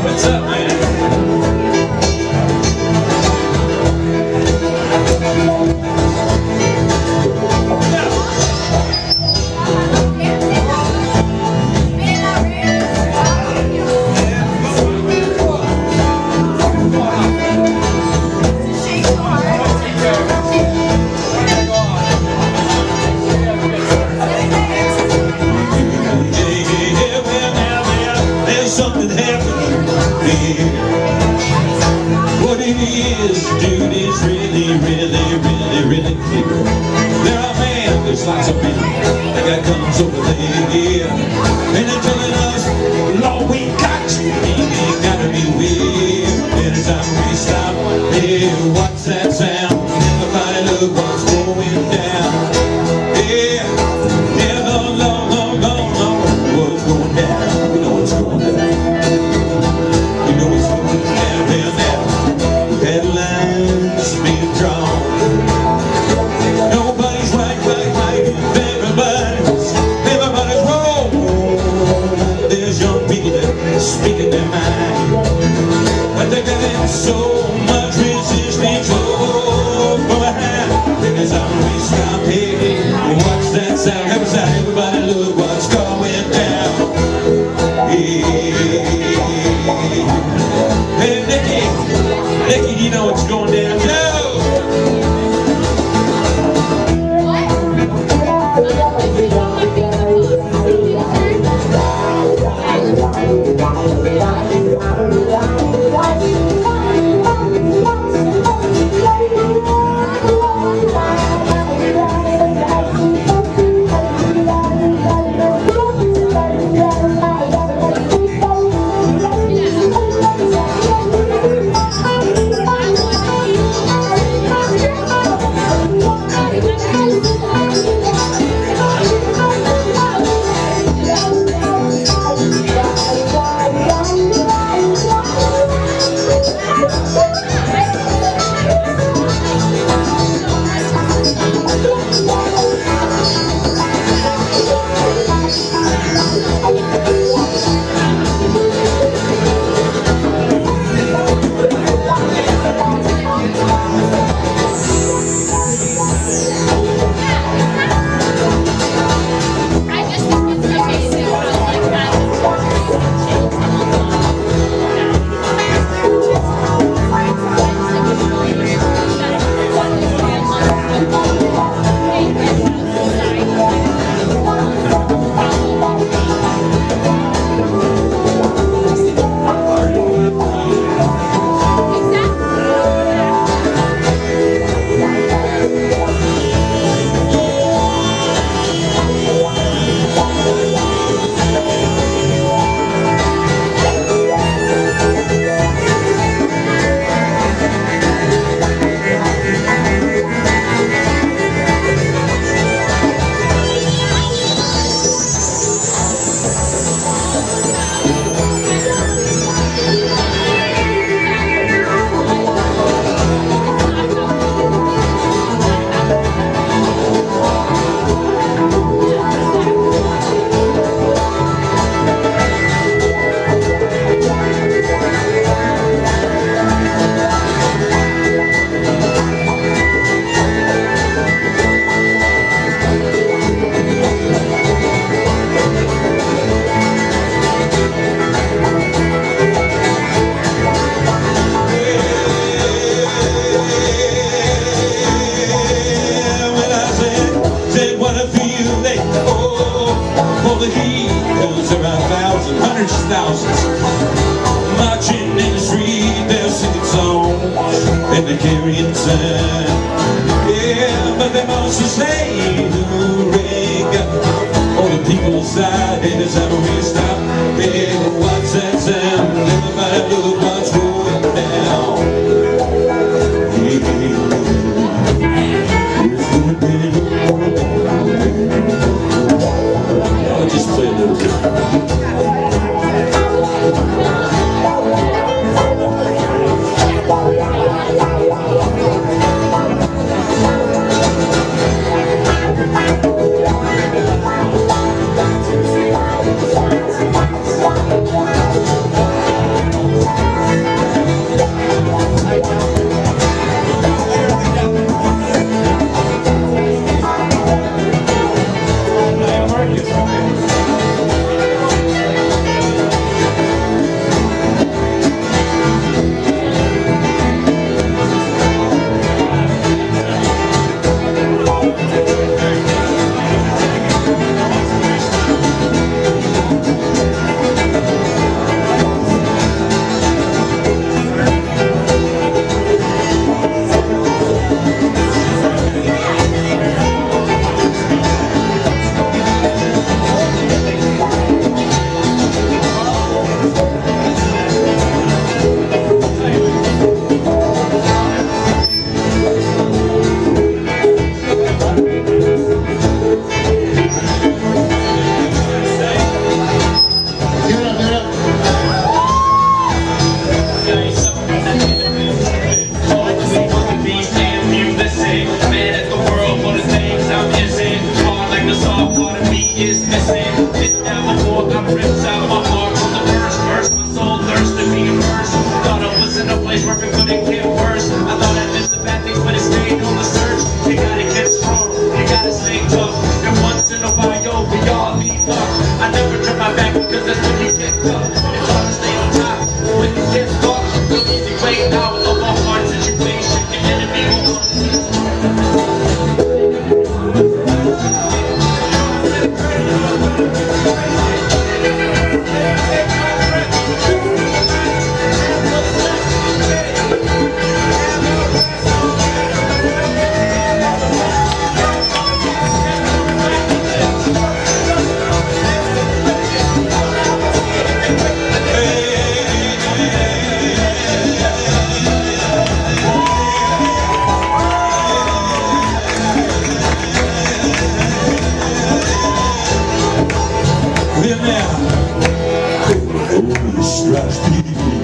What's up, man? What it is, dude, is really clear. There are men, there's lots of men that got guns over there, and they're telling us, Lord, we got you, ain't gotta be weird. Every time we stop, hey, what's that sound? Everybody look what's going down. Yeah, what's going down? We know what's going down. Headlines being drawn. Nobody's right, everybody's wrong. There's young people that speaking their mind, but they got so much resistance from behind. Because we stop, hey, what's that sound? Everybody look what's going down. Hey, Nicky, you know what's going down. The heat, cause there are thousands, hundreds of thousands marching in the street. They're singing songs and they're carrying signs. Yeah, but they mostly say hooray, got all the people inside. Hey, that's how we stop. Hey, what's that sound? stripes, baby.